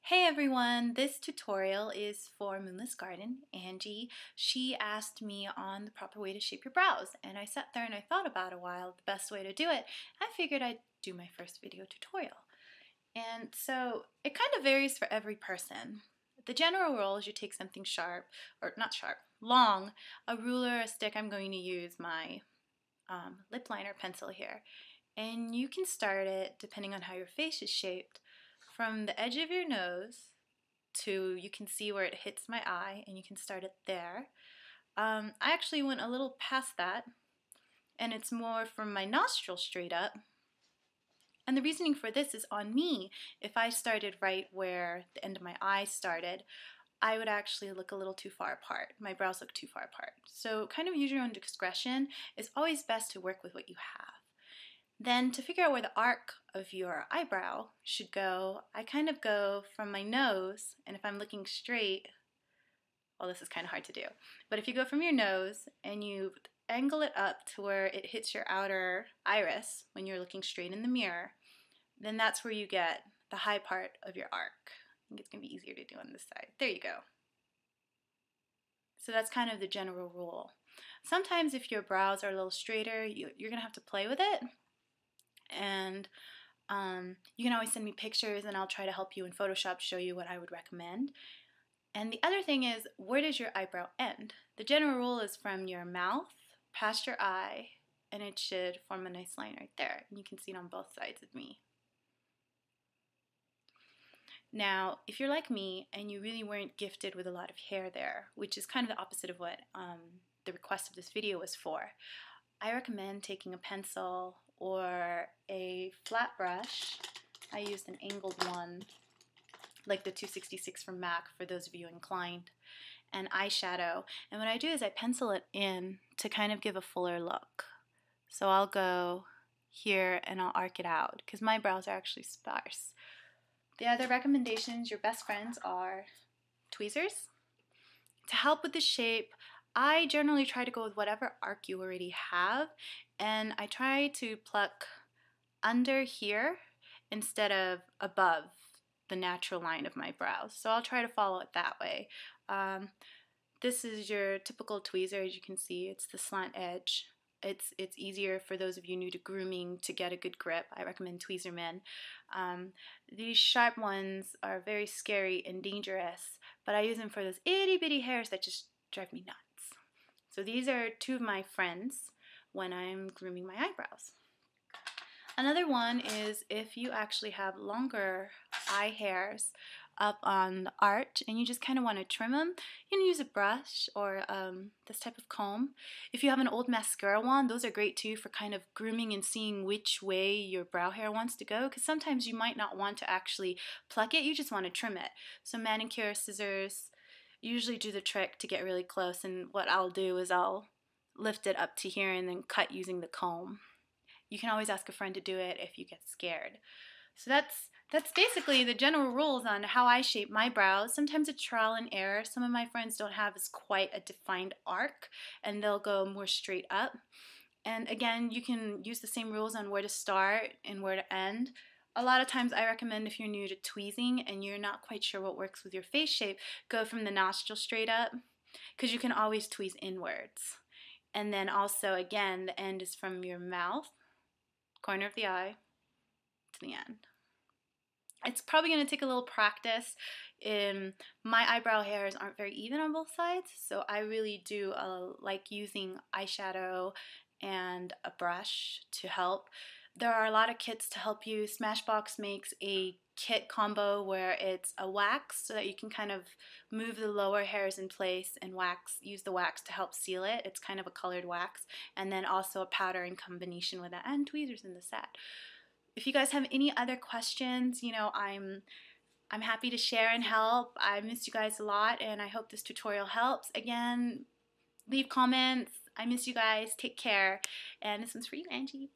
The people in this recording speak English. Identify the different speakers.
Speaker 1: Hey everyone, this tutorial is for Moonless Garden. Angie, she asked me on the proper way to shape your brows, and I sat there and I thought about a while the best way to do it. I figured I'd do my first video tutorial. And so it kind of varies for every person. The general rule is you take something sharp, or not sharp, long, a ruler, a stick. I'm going to use my lip liner pencil here. And you can start it, depending on how your face is shaped, from the edge of your nose to, you can see where it hits my eye, and you can start it there. I actually went a little past that, and it's more from my nostril straight up. And the reasoning for this is on me. If I started right where the end of my eye started, I would actually look a little too far apart. My brows look too far apart. So kind of use your own discretion. It's always best to work with what you have. Then to figure out where the arc of your eyebrow should go, I kind of go from my nose, and if I'm looking straight, well, this is kind of hard to do, but if you go from your nose and you angle it up to where it hits your outer iris when you're looking straight in the mirror, then that's where you get the high part of your arc. I think it's going to be easier to do on this side. There you go. So that's kind of the general rule. Sometimes if your brows are a little straighter, you're going to have to play with it. And you can always send me pictures and I'll try to help you in Photoshop, show you what I would recommend. And the other thing is, where does your eyebrow end? The general rule is from your mouth past your eye, and it should form a nice line right there. And you can see it on both sides of me. Now, if you're like me and you really weren't gifted with a lot of hair there, which is kind of the opposite of what the request of this video was for, I recommend taking a pencil or a flat brush. I used an angled one, like the 266 from MAC for those of you inclined, and eyeshadow. And what I do is I pencil it in to kind of give a fuller look. So I'll go here and I'll arc it out because my brows are actually sparse. The other recommendations, your best friends, are tweezers. To help with the shape, I generally try to go with whatever arc you already have, and I try to pluck under here instead of above the natural line of my brows. So I'll try to follow it that way. This is your typical tweezer. As you can see, it's the slant edge. It's easier for those of you new to grooming to get a good grip. I recommend Tweezerman. These sharp ones are very scary and dangerous, but I use them for those itty bitty hairs that just drive me nuts. So these are two of my friends when I'm grooming my eyebrows. Another one is if you actually have longer eye hairs up on the arch and you just kind of want to trim them, you can use a brush or this type of comb. If you have an old mascara wand, those are great too for kind of grooming and seeing which way your brow hair wants to go, because sometimes you might not want to actually pluck it, you just want to trim it. So manicure scissors usually do the trick to get really close, and what I'll do is I'll lift it up to here and then cut using the comb. You can always ask a friend to do it if you get scared. So that's basically the general rules on how I shape my brows. Sometimes it's trial and error. Some of my friends don't have as quite a defined arc and they'll go more straight up. And again, you can use the same rules on where to start and where to end. A lot of times I recommend if you're new to tweezing and you're not quite sure what works with your face shape, go from the nostril straight up, because you can always tweeze inwards. And then also, again, the end is from your mouth, corner of the eye, to the end. It's probably going to take a little practice. My eyebrow hairs aren't very even on both sides, so I really do like using eyeshadow and a brush to help. There are a lot of kits to help you. Smashbox makes a kit combo where it's a wax so that you can kind of move the lower hairs in place and use the wax to help seal it. It's kind of a colored wax, and then also a powder in combination with that, and tweezers in the set. If you guys have any other questions, you know, I'm happy to share and help. I miss you guys a lot, and I hope this tutorial helps. Again, leave comments. I miss you guys. Take care. And this one's for you, Angie.